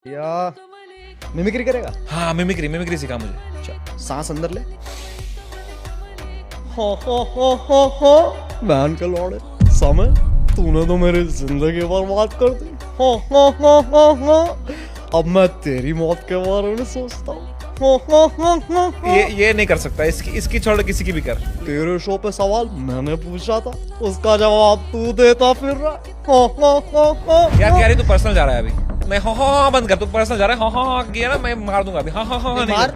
या मिमिक्री करेगा? हाँ मिमिक्री सिखा मुझे। चल सांस अंदर ले। हो बहन के लौड़े समय, तूने तो मेरी जिंदगी बर्बाद कर दी। हो अब मैं तेरी मौत के बारे में सोचता हूँ। ये नहीं कर सकता, इसकी छोड़ किसी की भी कर। तेरे शो पे सवाल मैंने पूछा था, उसका जवाब तू देता फिर रहा। यार कह रही तू पर्सनल जा रहा है अभी। मैं हाँ हाँ बंद कर, तू पर्सनल जा रहा है। हाँ हाँ किया ना, मैं मार दूंगा अभी। हाँ हाँ हाँ नहीं मार